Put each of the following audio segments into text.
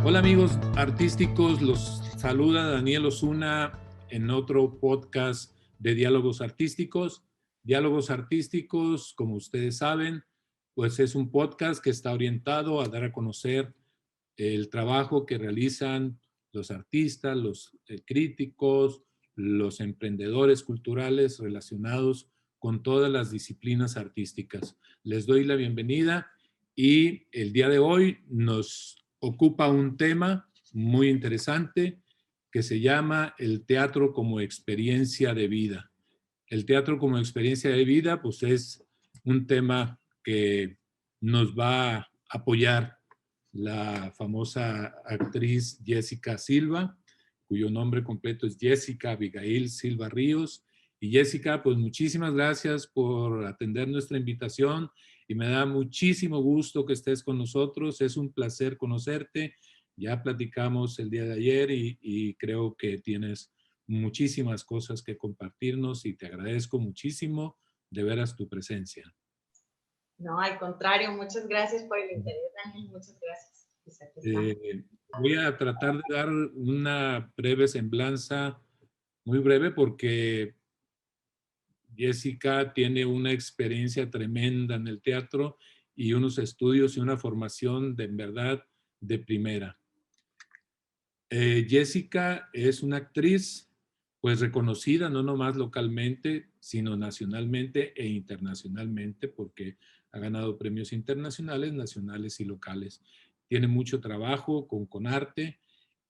Hola amigos artísticos, los saluda Daniel Osuna en otro podcast de Diálogos Artísticos. Diálogos Artísticos, como ustedes saben, pues es un podcast que está orientado a dar a conocer el trabajo que realizan los artistas, los críticos, los emprendedores culturales relacionados con todas las disciplinas artísticas. Les doy la bienvenida y el día de hoy nos ocupa un tema muy interesante que se llama el teatro como experiencia de vida. El teatro como experiencia de vida, pues es un tema que nos va a apoyar la famosa actriz Jessica Silva, cuyo nombre completo es Jessica Abigail Silva Ríos. Y Jessica, pues muchísimas gracias por atender nuestra invitación y me da muchísimo gusto que estés con nosotros. Es un placer conocerte. Ya platicamos el día de ayer y creo que tienes muchísimas cosas que compartirnos y te agradezco muchísimo de veras tu presencia. No, al contrario, muchas gracias por el interés, Daniel, muchas gracias. Pues aquí estamos. Voy a tratar de dar una breve semblanza, muy breve, porque Jessica tiene una experiencia tremenda en el teatro y unos estudios y una formación de en verdad de primera. Jessica es una actriz pues reconocida no nomás localmente, sino nacionalmente e internacionalmente, porque ha ganado premios internacionales, nacionales y locales. Tiene mucho trabajo con arte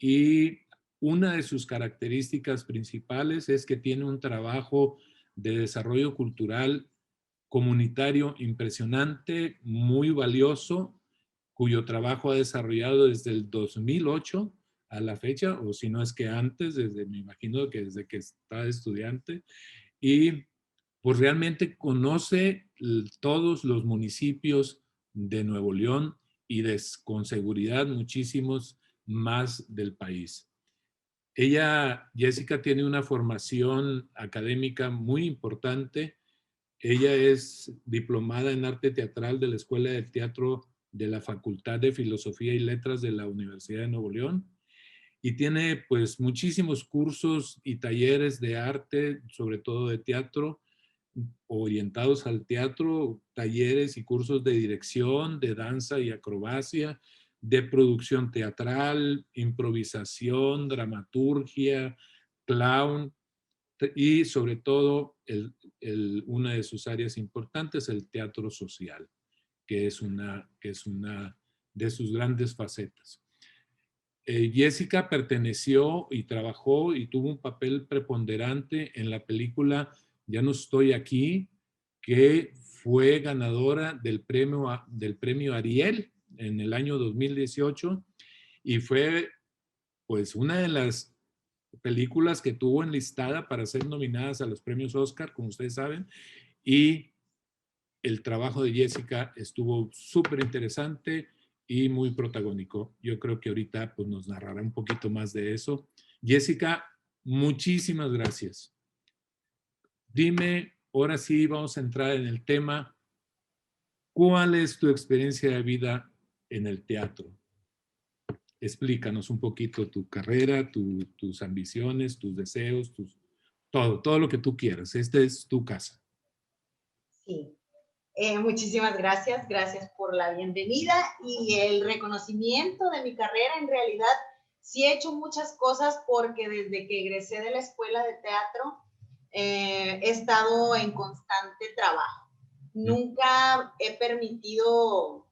y una de sus características principales es que tiene un trabajo de desarrollo cultural comunitario impresionante, muy valioso, cuyo trabajo ha desarrollado desde el 2008 a la fecha, o si no es que antes, me imagino que desde que está estudiante, y pues realmente conoce todos los municipios de Nuevo León y con seguridad muchísimos más del país. Ella, Jessica, tiene una formación académica muy importante. Ella es diplomada en arte teatral de la Escuela de Teatro de la Facultad de Filosofía y Letras de la Universidad de Nuevo León y tiene pues muchísimos cursos y talleres de arte, sobre todo de teatro, orientados al teatro, talleres y cursos de dirección, de danza y acrobacia, de producción teatral, improvisación, dramaturgia, clown y sobre todo una de sus áreas importantes, el teatro social, que es una de sus grandes facetas. Jessica perteneció y trabajó y tuvo un papel preponderante en la película Ya no estoy aquí, que fue ganadora del premio Ariel en el año 2018 y fue pues una de las películas que tuvo enlistada para ser nominadas a los premios Oscar, como ustedes saben, y el trabajo de Jessica estuvo súper interesante y muy protagónico. Yo creo que ahorita pues, nos narrará un poquito más de eso. Jessica, muchísimas gracias. Dime, ahora sí vamos a entrar en el tema. ¿Cuál es tu experiencia de vida en el teatro? Explícanos un poquito tu carrera, tus ambiciones, tus deseos, todo lo que tú quieras. Esta es tu casa. Sí, muchísimas gracias, gracias por la bienvenida y el reconocimiento de mi carrera. En realidad, sí he hecho muchas cosas porque desde que egresé de la escuela de teatro he estado en constante trabajo. Nunca he permitido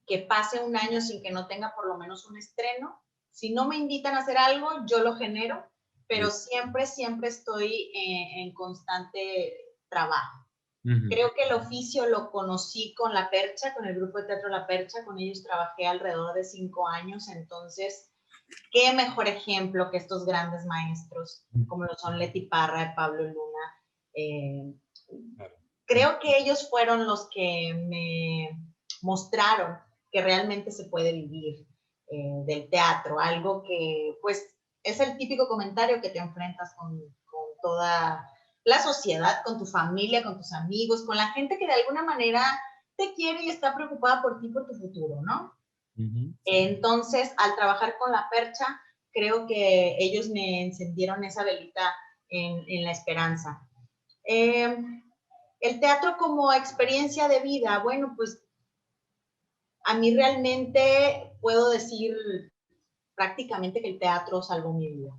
que pase un año sin que no tenga por lo menos un estreno. Si no me invitan a hacer algo, yo lo genero, pero siempre estoy en constante trabajo. Creo que el oficio lo conocí con La Percha, con el grupo de teatro La Percha, con ellos trabajé alrededor de 5 años, entonces, qué mejor ejemplo que estos grandes maestros, como lo son Leti Parra, Pablo Luna. Creo que ellos fueron los que me mostraron que realmente se puede vivir del teatro, algo que pues es el típico comentario que te enfrentas con toda la sociedad, con tu familia, con tus amigos, con la gente que de alguna manera te quiere y está preocupada por ti, por tu futuro, ¿no? Ujú. Entonces, al trabajar con la percha, creo que ellos me encendieron esa velita en la esperanza. El teatro como experiencia de vida, bueno, pues a mí realmente puedo decir prácticamente que el teatro salvó mi vida.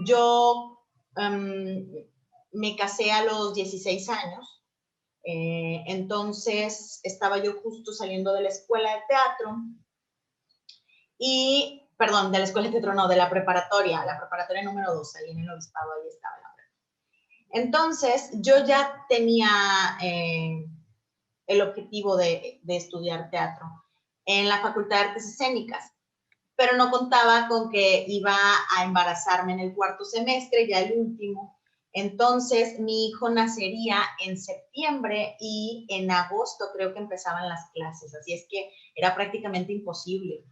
Yo me casé a los 16 años, entonces estaba yo justo saliendo de la escuela de teatro y, perdón, de la escuela de teatro no, de la preparatoria número 2, ahí en el obispado, ahí estaba la prepa. Entonces yo ya tenía el objetivo de estudiar teatro en la Facultad de Artes Escénicas, pero no contaba con que iba a embarazarme en el cuarto semestre, ya el último. Entonces, mi hijo nacería en septiembre y en agosto creo que empezaban las clases, así es que era prácticamente imposible.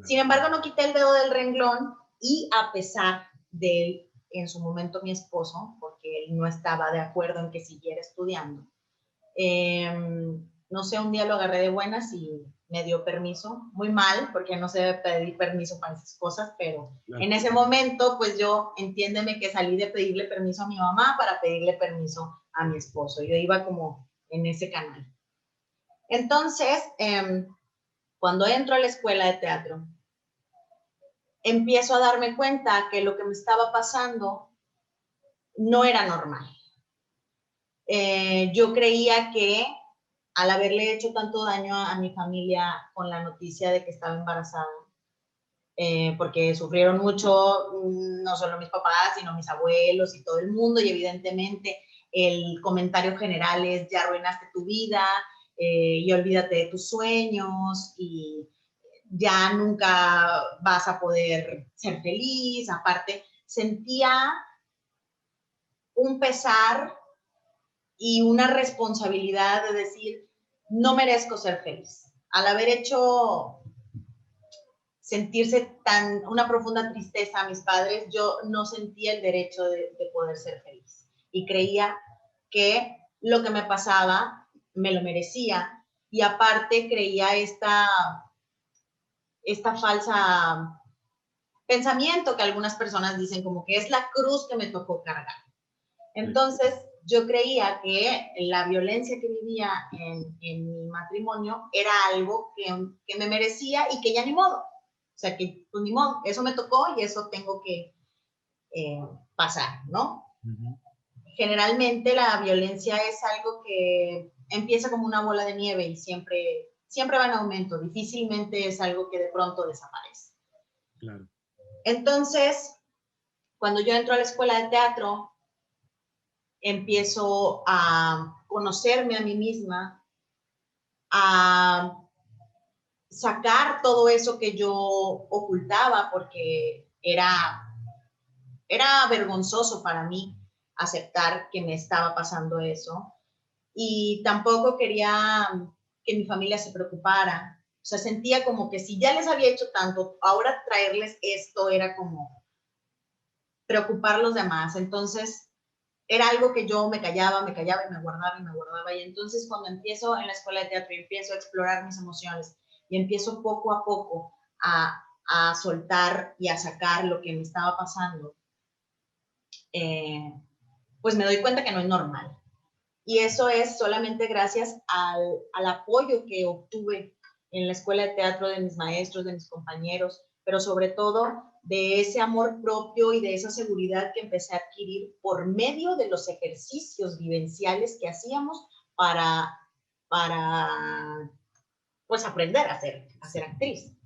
Sin embargo, no quité el dedo del renglón y a pesar de en su momento mi esposo, porque él no estaba de acuerdo en que siguiera estudiando, no sé, un día lo agarré de buenas y me dio permiso, muy mal, porque no se debe pedir permiso para esas cosas, pero en ese momento, pues yo, entiéndeme que salí de pedirle permiso a mi mamá para pedirle permiso a mi esposo. Yo iba como en ese canal. Entonces, cuando entro a la escuela de teatro, empiezo a darme cuenta que lo que me estaba pasando no era normal. Yo creía que al haberle hecho tanto daño a mi familia con la noticia de que estaba embarazada, porque sufrieron mucho, no solo mis papás, sino mis abuelos y todo el mundo, y evidentemente el comentario general es, ya arruinaste tu vida, y olvídate de tus sueños, y ya nunca vas a poder ser feliz. Aparte, sentía un pesar y una responsabilidad de decir, no merezco ser feliz. Al haber hecho sentirse una profunda tristeza a mis padres, yo no sentía el derecho de poder ser feliz. Y creía que lo que me pasaba me lo merecía. Y aparte creía esta falsa pensamiento que algunas personas dicen como que es la cruz que me tocó cargar. Entonces, yo creía que la violencia que vivía en mi matrimonio era algo que me merecía y que ya ni modo. O sea, que pues ni modo, eso me tocó y eso tengo que pasar, ¿no? Uh-huh. Generalmente la violencia es algo que empieza como una bola de nieve y siempre va en aumento. Difícilmente es algo que de pronto desaparece. Claro. Entonces, cuando yo entro a la escuela de teatro, empiezo a conocerme a mí misma, a sacar todo eso que yo ocultaba, porque era vergonzoso para mí aceptar que me estaba pasando eso. Y tampoco quería que mi familia se preocupara. O sea, sentía como que si ya les había hecho tanto, ahora traerles esto era como preocupar a los demás. Entonces, era algo que yo me callaba y me guardaba y me guardaba. Y entonces cuando empiezo en la escuela de teatro y empiezo a explorar mis emociones y empiezo poco a poco a soltar y a sacar lo que me estaba pasando, pues me doy cuenta que no es normal. Y eso es solamente gracias al apoyo que obtuve en la escuela de teatro de mis maestros, de mis compañeros, pero sobre todo de ese amor propio y de esa seguridad que empecé a adquirir por medio de los ejercicios vivenciales que hacíamos para pues aprender a ser actriz.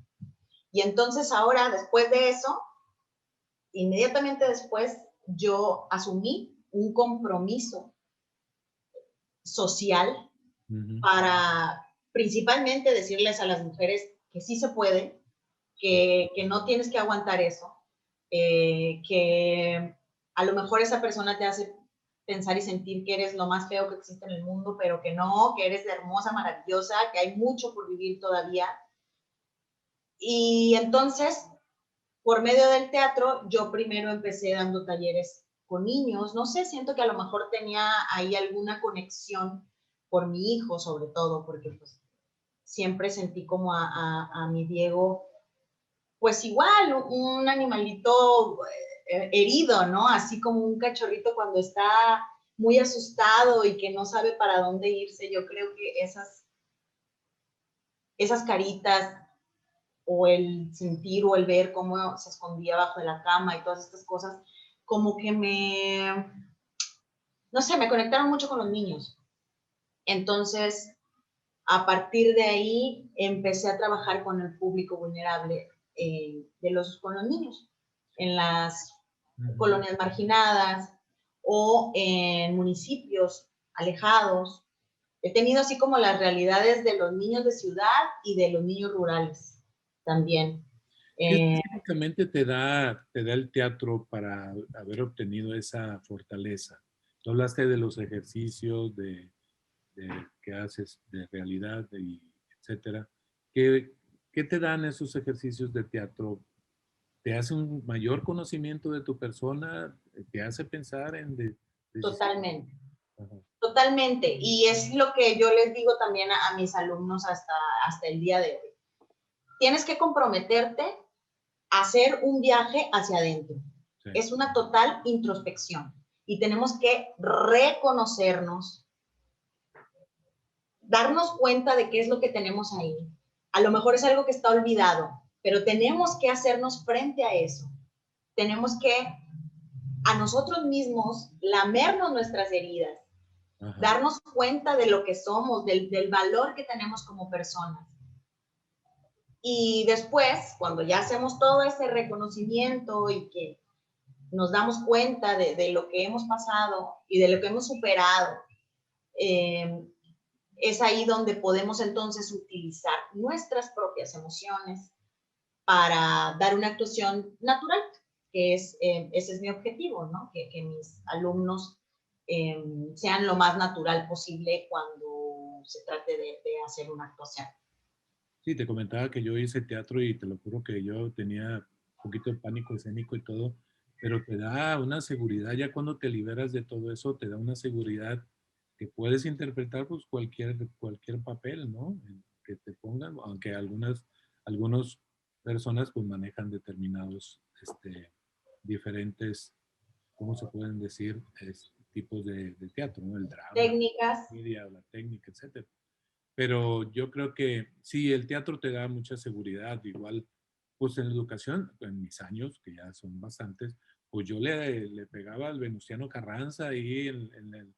Y entonces ahora, después de eso, inmediatamente después, yo asumí un compromiso social para principalmente decirles a las mujeres que sí se puede, que no tienes que aguantar eso, que a lo mejor esa persona te hace pensar y sentir que eres lo más feo que existe en el mundo, pero que no, que eres hermosa, maravillosa, que hay mucho por vivir todavía. Y entonces, por medio del teatro, yo primero empecé dando talleres con niños. No sé, siento que a lo mejor tenía ahí alguna conexión por mi hijo, sobre todo, porque pues siempre sentí como a mi Diego, pues igual, un animalito herido, ¿no? Así como un cachorrito cuando está muy asustado y que no sabe para dónde irse. Yo creo que esas caritas o el sentir o el ver cómo se escondía bajo de la cama y todas estas cosas, como que no sé, me conectaron mucho con los niños. Entonces, a partir de ahí, empecé a trabajar con el público vulnerable con los niños, en las colonias marginadas o en municipios alejados. He tenido así como las realidades de los niños de ciudad y de los niños rurales también. ¿Qué específicamente te da el teatro para haber obtenido esa fortaleza? Tú hablaste de los ejercicios que haces de realidad, etcétera. ¿Qué te dan esos ejercicios de teatro? ¿Te hace un mayor conocimiento de tu persona? ¿Te hace pensar en decisiones? Totalmente. Ajá. Totalmente. Y es lo que yo les digo también a mis alumnos hasta el día de hoy. Tienes que comprometerte a hacer un viaje hacia adentro. Sí. Es una total introspección y tenemos que reconocernos, darnos cuenta de qué es lo que tenemos ahí. A lo mejor es algo que está olvidado, pero tenemos que hacernos frente a eso. Tenemos que a nosotros mismos lamernos nuestras heridas, Ajá. darnos cuenta de lo que somos, del valor que tenemos como personas. Y después, cuando ya hacemos todo ese reconocimiento y que nos damos cuenta de lo que hemos pasado y de lo que hemos superado, es ahí donde podemos entonces utilizar nuestras propias emociones para dar una actuación natural, que ese es mi objetivo, ¿no? Que mis alumnos sean lo más natural posible cuando se trate de hacer una actuación. Sí, te comentaba que yo hice teatro y te lo juro que yo tenía un poquito de pánico escénico y todo, pero te da una seguridad, ya cuando te liberas de todo eso, te da una seguridad que puedes interpretar pues cualquier papel, ¿no? Que te pongan, aunque algunas personas pues manejan determinados, diferentes, ¿cómo se pueden decir? Tipos de teatro, ¿no? El drama, Técnicas. la comedia, la técnica, etcétera. Pero yo creo que sí, el teatro te da mucha seguridad. Igual, pues en la educación, en mis años, que ya son bastantes, pues yo le pegaba al Venustiano Carranza ahí en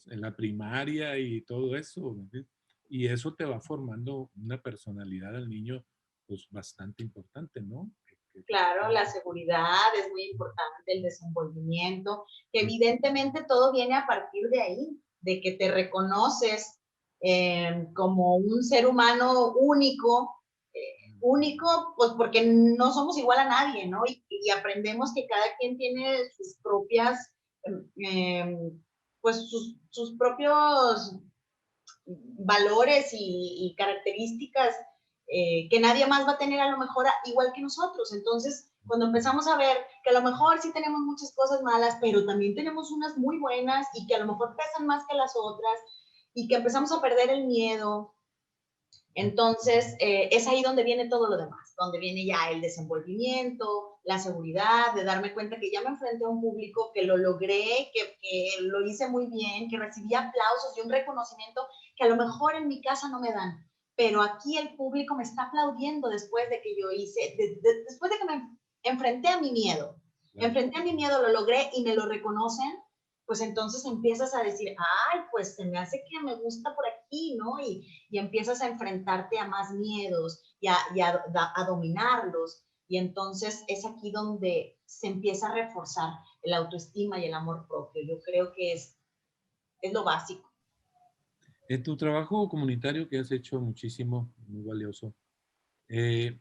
la primaria y todo eso. ¿Me entiendes? Y eso te va formando una personalidad al niño, pues bastante importante, ¿no? Claro, la seguridad es muy importante, el desenvolvimiento, que evidentemente todo viene a partir de ahí, de que te reconoces como un ser humano único, pues porque no somos igual a nadie, ¿no? Y aprendemos que cada quien tiene sus propias, eh, pues sus propios valores y características que nadie más va a tener a lo mejor igual que nosotros. Entonces, cuando empezamos a ver que a lo mejor sí tenemos muchas cosas malas, pero también tenemos unas muy buenas y que a lo mejor pesan más que las otras y que empezamos a perder el miedo, entonces es ahí donde viene todo lo demás, donde viene ya el desenvolvimiento, la seguridad, de darme cuenta que ya me enfrenté a un público, que lo logré, que lo hice muy bien, que recibí aplausos y un reconocimiento que a lo mejor en mi casa no me dan, pero aquí el público me está aplaudiendo después de que yo hice, después de que me enfrenté a mi miedo. Me enfrenté a mi miedo, lo logré y me lo reconocen, pues entonces empiezas a decir, ay, pues se me hace que me gusta por aquí, ¿no? Y empiezas a enfrentarte a más miedos y a dominarlos. Y entonces es aquí donde se empieza a reforzar el autoestima y el amor propio. Yo creo que es lo básico. En tu trabajo comunitario que has hecho muchísimo, muy valioso, eh,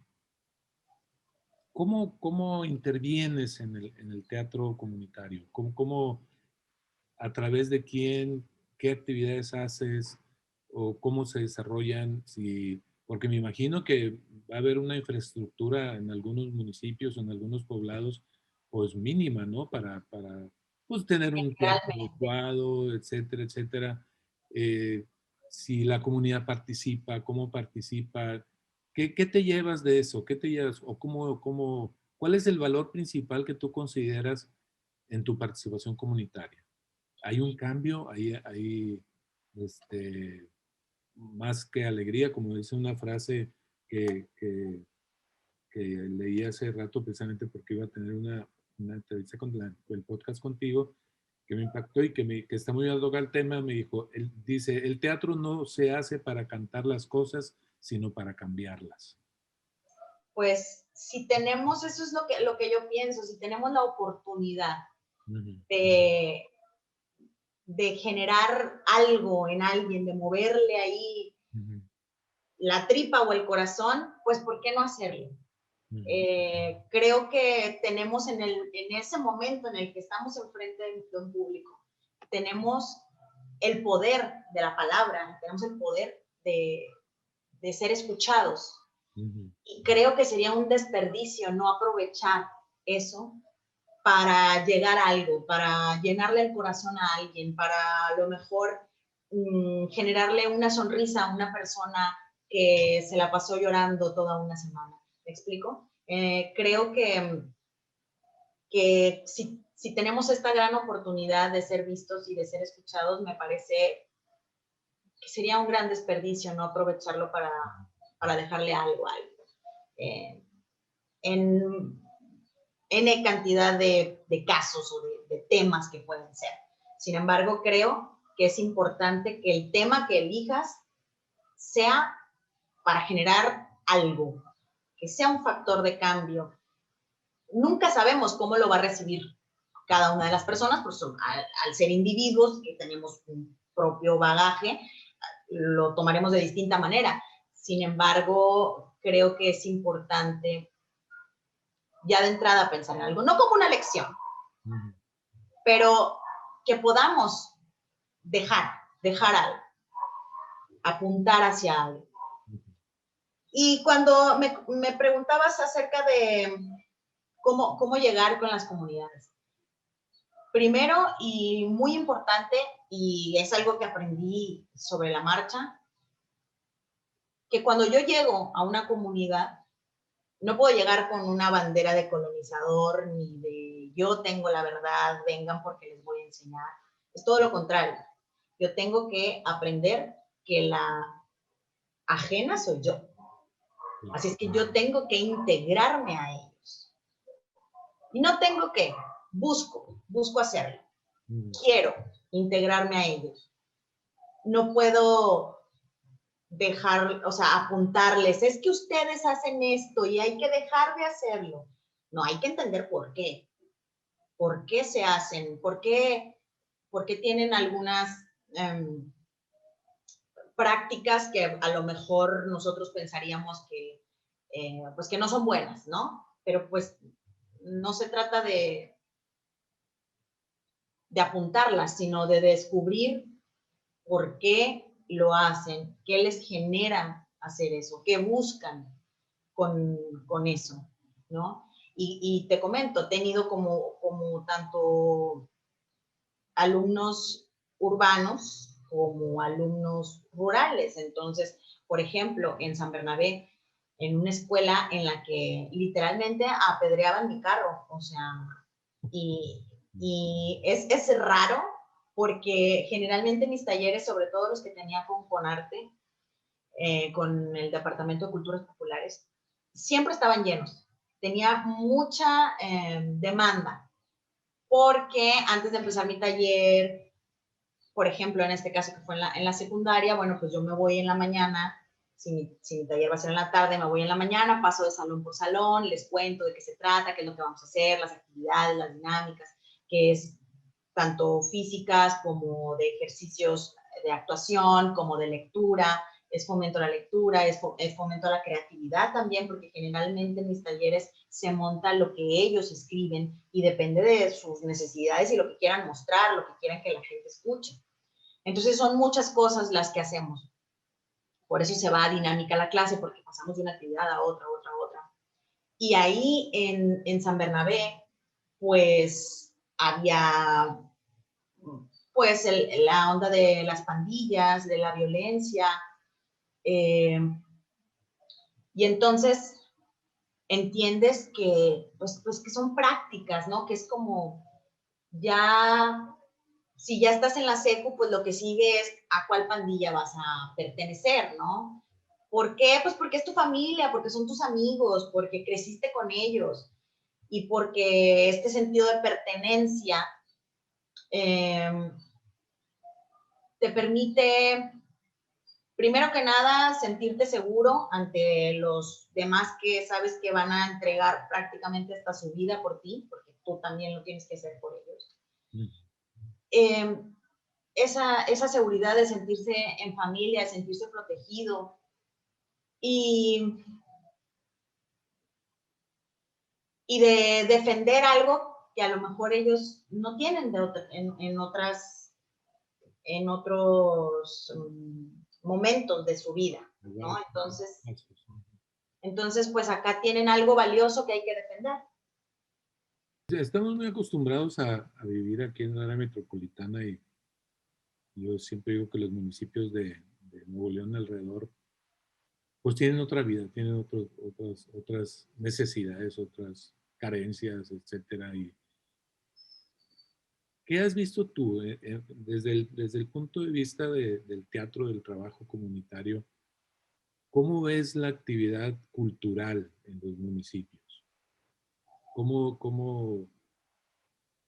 ¿cómo intervienes en el teatro comunitario? A través de quién, qué actividades haces o cómo se desarrollan? Porque me imagino que va a haber una infraestructura en algunos municipios o en algunos poblados, pues mínima, ¿no? Para pues, tener un teatro Realmente. adecuado, etcétera, etcétera. Eh, si la comunidad participa, cómo participa. ¿Qué te llevas de eso? ¿Qué te llevas? ¿O cuál es el valor principal que tú consideras en tu participación comunitaria? ¿Hay un cambio? ¿Hay más que alegría? Como dice una frase que leí hace rato precisamente porque iba a tener una entrevista con el podcast contigo, que me impactó y que está muy al al tema. Me dijo, él dice, el teatro no se hace para cantar las cosas, sino para cambiarlas. Pues si tenemos, eso es lo que yo pienso, si tenemos la oportunidad de, de generar algo en alguien, de moverle ahí la tripa o el corazón, pues ¿por qué no hacerlo? Creo que tenemos en ese momento en el que estamos enfrente de un público, tenemos el poder de la palabra, tenemos el poder de ser escuchados. Y creo que sería un desperdicio no aprovechar eso para llegar a algo, para llenarle el corazón a alguien, para a lo mejor generarle una sonrisa a una persona que se la pasó llorando toda una semana. ¿Me explico? Creo que si tenemos esta gran oportunidad de ser vistos y de ser escuchados, me parece que sería un gran desperdicio no aprovecharlo para dejarle algo a alguien. En N cantidad de casos o de temas que pueden ser. Sin embargo, creo que es importante que el tema que elijas sea para generar algo, que sea un factor de cambio. Nunca sabemos cómo lo va a recibir cada una de las personas, pues al ser individuos que tenemos un propio bagaje, lo tomaremos de distinta manera. Sin embargo, creo que es importante ya de entrada pensar en algo, no como una lección, pero que podamos dejar algo, apuntar hacia algo. Y cuando me preguntabas acerca de cómo llegar con las comunidades, primero y muy importante, y es algo que aprendí sobre la marcha, que cuando yo llego a una comunidad, no puedo llegar con una bandera de colonizador ni de yo tengo la verdad, vengan porque les voy a enseñar. Es todo lo contrario. Yo tengo que aprender que la ajena soy yo. Así es que yo tengo que integrarme a ellos. Y no tengo que, busco hacerlo. Quiero integrarme a ellos. No puedo dejar, o sea, apuntarles, es que ustedes hacen esto y hay que dejar de hacerlo. No, hay que entender por qué se hacen, por qué tienen algunas prácticas que a lo mejor nosotros pensaríamos pues que no son buenas, ¿no? Pero pues no se trata de apuntarlas, sino de descubrir por qué lo hacen, qué les genera hacer eso, qué buscan con eso, ¿no? Y te comento, he tenido como tanto alumnos urbanos como alumnos rurales. Entonces, por ejemplo, en San Bernabé, en una escuela en la que literalmente apedreaban mi carro, o sea, y es raro porque generalmente mis talleres, sobre todo los que tenía con Conarte, con el Departamento de Culturas Populares, siempre estaban llenos. Tenía mucha demanda, porque antes de empezar mi taller, por ejemplo, en este caso que fue en la secundaria, bueno, pues yo me voy en la mañana, si mi taller va a ser en la tarde, me voy en la mañana, paso de salón por salón, les cuento de qué se trata, qué es lo que vamos a hacer, las actividades, las dinámicas, que es tanto físicas como de ejercicios de actuación, como de lectura, es fomento a la lectura, es fomento a la creatividad también, porque generalmente en mis talleres se monta lo que ellos escriben y depende de sus necesidades y lo que quieran mostrar, lo que quieran que la gente escuche. Entonces son muchas cosas las que hacemos. Por eso se va a dinámica la clase, porque pasamos de una actividad a otra. Y ahí en San Bernabé, pues había pues la onda de las pandillas, de la violencia, y entonces entiendes que, pues que son prácticas, ¿no? Que es como ya, si ya estás en la secu, pues lo que sigue es a cuál pandilla vas a pertenecer, ¿no? ¿Por qué? Pues porque es tu familia, porque son tus amigos, porque creciste con ellos y porque este sentido de pertenencia te permite, primero que nada, sentirte seguro ante los demás que sabes que van a entregar prácticamente hasta su vida por ti, porque tú también lo tienes que hacer por ellos. Esa seguridad de sentirse en familia, de sentirse protegido y de defender algo que a lo mejor ellos no tienen en otros momentos de su vida, ¿no? Entonces, pues acá tienen algo valioso que hay que defender. Estamos muy acostumbrados a vivir aquí en la área metropolitana y yo siempre digo que los municipios de Nuevo León alrededor pues tienen otra vida, tienen otras necesidades, otras carencias, etcétera. Y ¿qué has visto tú desde el punto de vista del teatro, del trabajo comunitario? ¿Cómo ves la actividad cultural en los municipios? ¿Cómo, cómo,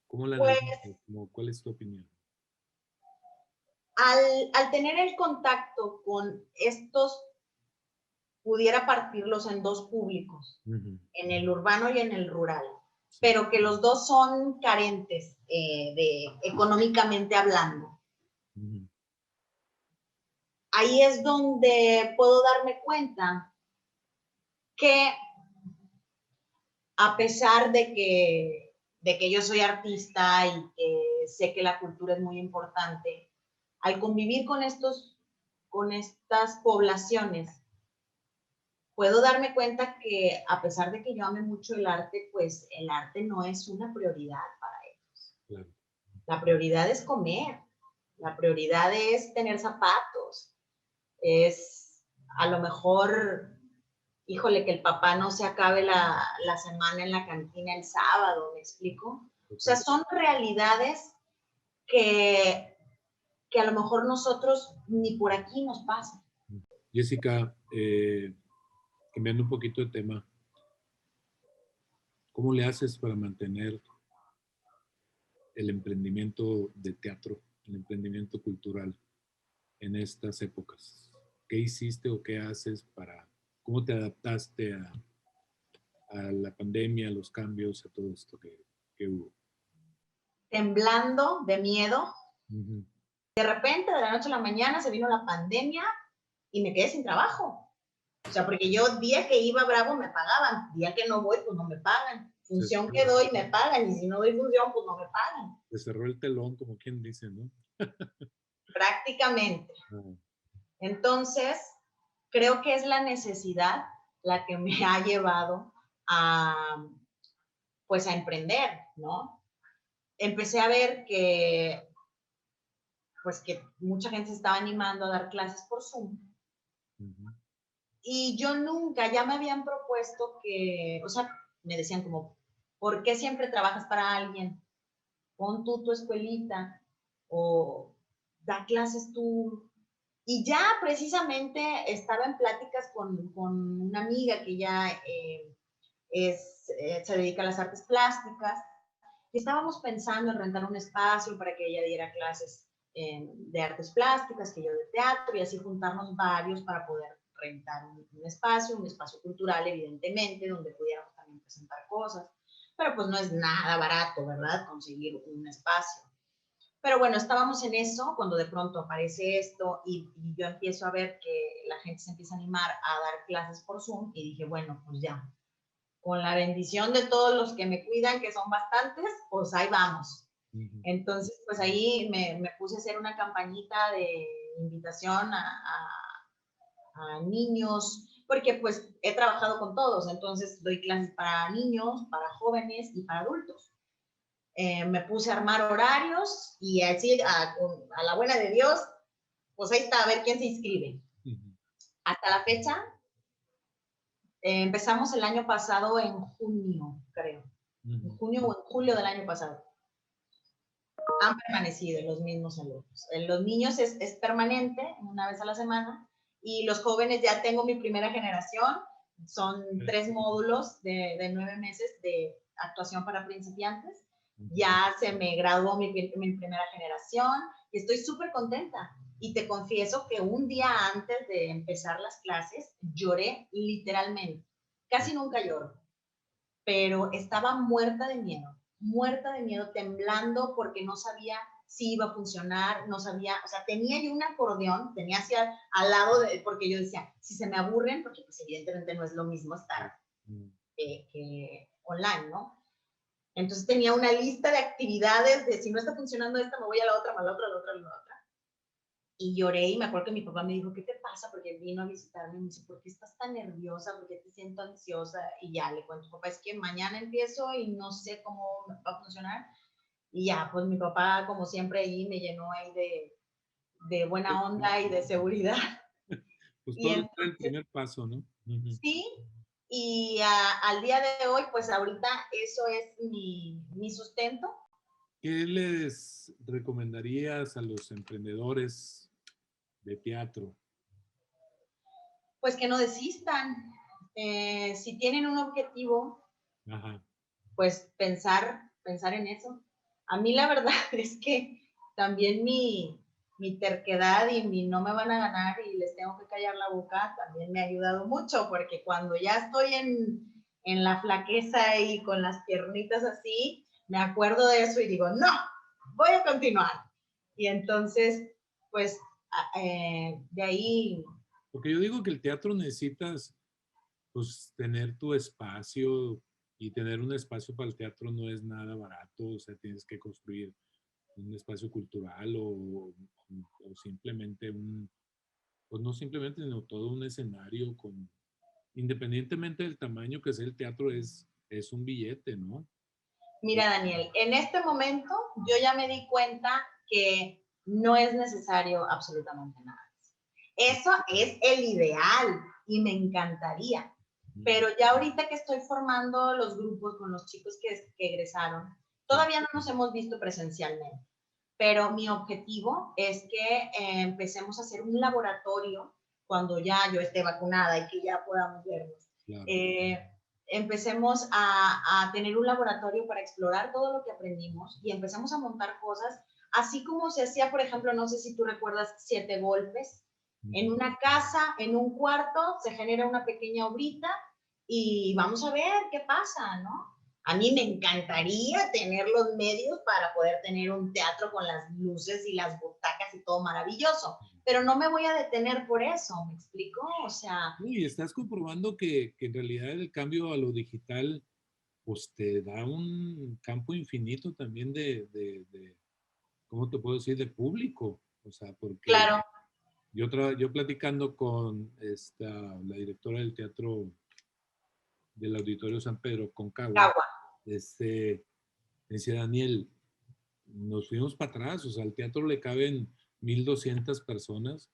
cómo la Pues analizas? ¿Cuál es tu opinión? al tener el contacto con estos, pudiera partirlos en dos públicos, en el urbano y en el rural, pero que los dos son carentes económicamente hablando. Ahí es donde puedo darme cuenta que a pesar de que yo soy artista y que sé que la cultura es muy importante, al convivir con estas poblaciones, puedo darme cuenta que a pesar de que yo ame mucho el arte, pues el arte no es una prioridad para ellos. Claro. La prioridad es comer, la prioridad es tener zapatos, es a lo mejor, híjole, que el papá no se acabe la semana en la cantina el sábado, ¿me explico? O sea, son realidades que a lo mejor nosotros ni por aquí nos pasan. Jessica, cambiando un poquito de tema, ¿cómo le haces para mantener el emprendimiento de teatro, el emprendimiento cultural en estas épocas? ¿Qué hiciste o qué haces cómo te adaptaste a la pandemia, a los cambios, a todo esto que hubo? Temblando de miedo. De repente, de la noche a la mañana, se vino la pandemia y me quedé sin trabajo. O sea, porque yo día que iba bravo me pagaban, día que no voy, pues no me pagan. Función que doy me pagan y si no doy función, pues no me pagan. Se cerró el telón, como quien dice, ¿no? Prácticamente. Entonces, creo que es la necesidad la que me ha llevado pues a emprender, ¿no? Empecé a ver pues que mucha gente se estaba animando a dar clases por Zoom. Y yo nunca, ya me habían propuesto o sea, me decían como, ¿por qué siempre trabajas para alguien? Pon tú tu escuelita o da clases tú. Y ya precisamente estaba en pláticas con una amiga que ya se dedica a las artes plásticas y estábamos pensando en rentar un espacio para que ella diera clases de artes plásticas, que yo de teatro, y así juntarnos varios para poder rentar un espacio cultural, evidentemente, donde pudiéramos también presentar cosas. Pero pues no es nada barato, ¿verdad? Conseguir un espacio. Pero bueno, estábamos en eso cuando de pronto aparece esto y yo empiezo a ver que la gente se empieza a animar a dar clases por Zoom y dije, bueno, pues ya, con la bendición de todos los que me cuidan, que son bastantes, pues ahí vamos. Entonces, pues ahí me puse a hacer una campañita de invitación a niños, porque pues he trabajado con todos, entonces doy clases para niños, para jóvenes y para adultos. Me puse a armar horarios y así a la buena de Dios, pues ahí está, a ver quién se inscribe. Hasta la fecha, empezamos el año pasado en junio, creo. En junio o en julio del año pasado. Han permanecido los mismos alumnos. Los niños es permanente, una vez a la semana, y los jóvenes ya tengo mi primera generación. Son 3 módulos de 9 meses de actuación para principiantes. Ya se me graduó mi primera generación y estoy súper contenta. Y te confieso que un día antes de empezar las clases lloré literalmente. Casi nunca lloro, pero estaba muerta de miedo, temblando porque no sabía si iba a funcionar, no sabía, o sea, tenía yo un acordeón, tenía hacia al lado, porque yo decía, si se me aburren, porque pues evidentemente no es lo mismo estar que online, ¿no? Entonces tenía una lista de actividades de si no está funcionando esta, me voy a la otra, a la otra, a la otra, a la otra. Y lloré y me acuerdo que mi papá me dijo, ¿qué te pasa? Porque vino a visitarme y me dice, ¿por qué estás tan nerviosa? ¿Por qué te siento ansiosa? Y ya le cuento, papá, es que mañana empiezo y no sé cómo va a funcionar. Y ya, pues mi papá, como siempre, ahí me llenó ahí de buena onda y de seguridad. Pues Y todo entonces, está el primer paso, ¿no? sí, y al día de hoy, pues ahorita eso es mi sustento. ¿Qué les recomendarías a los emprendedores de teatro? Pues que no desistan. Si tienen un objetivo, Ajá. pues pensar en eso. A mí la verdad es que también mi terquedad y mi no me van a ganar y les tengo que callar la boca también me ha ayudado mucho, porque cuando ya estoy en la flaqueza y con las piernitas así, me acuerdo de eso y digo, no, voy a continuar. Y entonces, pues, de ahí... Porque yo digo que el teatro necesitas, pues, tener tu espacio y tener un espacio para el teatro no es nada barato, o sea, tienes que construir un espacio cultural o simplemente pues no simplemente, sino todo un escenario con, independientemente del tamaño que sea el teatro, es un billete, ¿no? Mira, Daniel, en este momento yo ya me di cuenta que no es necesario absolutamente nada. Eso es el ideal y me encantaría. Pero ya ahorita que estoy formando los grupos con los chicos que egresaron, todavía no nos hemos visto presencialmente, pero mi objetivo es que empecemos a hacer un laboratorio cuando ya yo esté vacunada y que ya podamos vernos. Claro. Empecemos a tener un laboratorio para explorar todo lo que aprendimos y empecemos a montar cosas, así como se hacía, por ejemplo, no sé si tú recuerdas 7 golpes, en una casa, en un cuarto, se genera una pequeña obrita y vamos a ver qué pasa, ¿no? A mí me encantaría tener los medios para poder tener un teatro con las luces y las butacas y todo maravilloso, pero no me voy a detener por eso, ¿me explico? O sea... Y estás comprobando que en realidad el cambio a lo digital, pues te da un campo infinito también de ¿cómo te puedo decir? De público. O sea, porque Claro. yo platicando con la directora del teatro del Auditorio San Pedro, Concagua, Agua. decía Daniel, nos fuimos para atrás, o sea, al teatro le caben 1,200 personas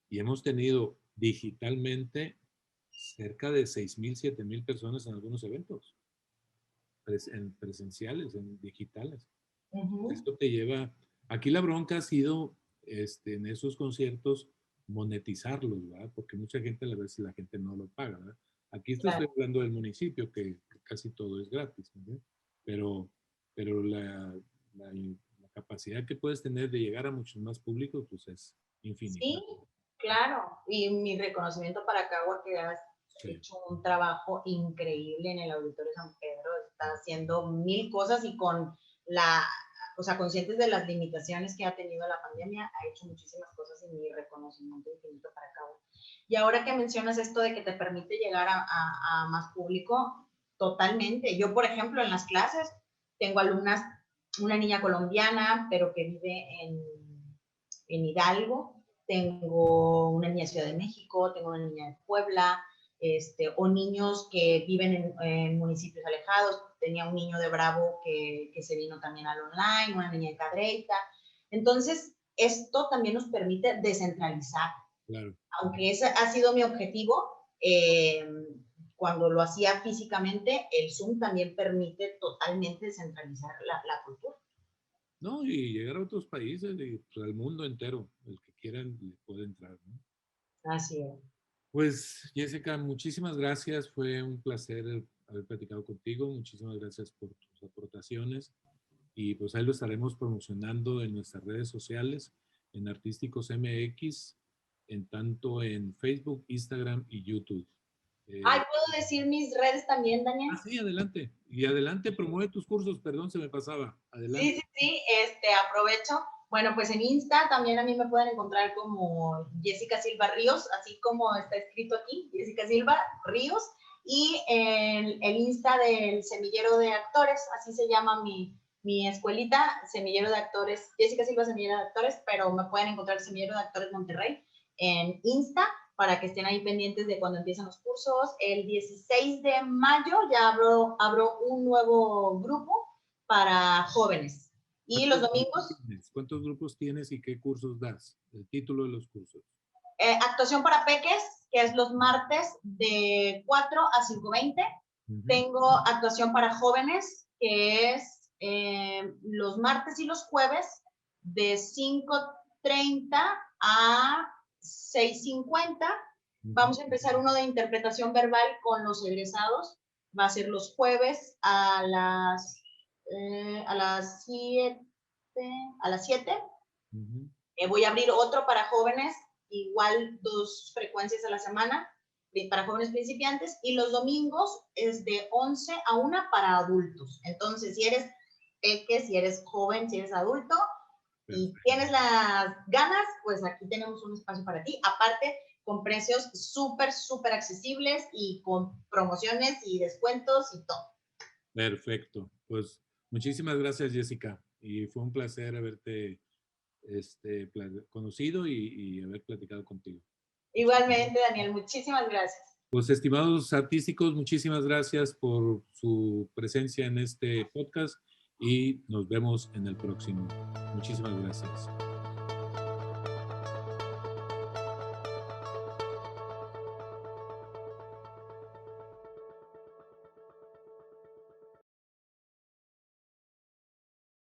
y hemos tenido digitalmente cerca de 6,000, 7,000 personas en algunos eventos, en presenciales, en digitales. Esto te lleva, aquí la bronca ha sido en esos conciertos monetizarlos, ¿verdad? Porque mucha gente a la vez la gente no lo paga, ¿verdad? Aquí estoy hablando del municipio, que casi todo es gratis, ¿no? Pero la capacidad que puedes tener de llegar a muchos más públicos, pues es infinita. Sí, claro. Y mi reconocimiento para Cagua, que has hecho un trabajo increíble en el Auditorio San Pedro, está haciendo 1000 cosas y o sea, conscientes de las limitaciones que ha tenido la pandemia, ha hecho muchísimas cosas y mi reconocimiento infinito para Cagua. Y ahora que mencionas esto de que te permite llegar a más público, totalmente. Yo, por ejemplo, en las clases tengo alumnas, una niña colombiana, pero que vive en Hidalgo, tengo una niña de Ciudad de México, tengo una niña de Puebla, o niños que viven en municipios alejados. Tenía un niño de Bravo que se vino también al online, una niña de Cadreita. Entonces, esto también nos permite descentralizar. Claro. Aunque ese ha sido mi objetivo, cuando lo hacía físicamente, el Zoom también permite totalmente descentralizar la cultura. No, y llegar a otros países y pues, al mundo entero. El que quieran le puede entrar, ¿no? Así es. Pues, Jessica, muchísimas gracias. Fue un placer haber platicado contigo. Muchísimas gracias por tus aportaciones. Y pues ahí lo estaremos promocionando en nuestras redes sociales, en Artísticos MX, tanto en Facebook, Instagram y YouTube. Ay, ¿puedo decir mis redes también, Daniel? Sí, adelante. Y adelante, promueve tus cursos. Perdón, se me pasaba. Adelante. Sí, aprovecho. Bueno, pues en Insta también a mí me pueden encontrar como Jessica Silva Ríos, así como está escrito aquí, Jessica Silva Ríos. Y el Insta del Semillero de Actores, así se llama mi escuelita, Semillero de Actores, Jessica Silva Semillero de Actores, pero me pueden encontrar Semillero de Actores Monterrey en Insta para que estén ahí pendientes de cuando empiezan los cursos. El 16 de mayo ya abro un nuevo grupo para jóvenes. Y los domingos... ¿Cuántos grupos tienes y qué cursos das? El título de los cursos. Actuación para peques, que es los martes de 4 a 5:20. Tengo actuación para jóvenes, que es los martes y los jueves de 5:30 a 6:50. Vamos a empezar uno de interpretación verbal con los egresados. Va a ser los jueves a las 7. Voy a abrir otro para jóvenes, igual 2 frecuencias a la semana para jóvenes principiantes, y los domingos es de 11 a 1 para adultos. Entonces, si eres peque, si eres joven, si eres adulto y tienes las ganas, pues aquí tenemos un espacio para ti. Aparte, con precios súper, súper accesibles y con promociones y descuentos y todo. Perfecto. Pues muchísimas gracias, Jessica. Y fue un placer haberte conocido y haber platicado contigo. Igualmente, Daniel, muchísimas gracias. Pues, estimados artísticos, muchísimas gracias por su presencia en este podcast y nos vemos en el próximo. Muchísimas gracias.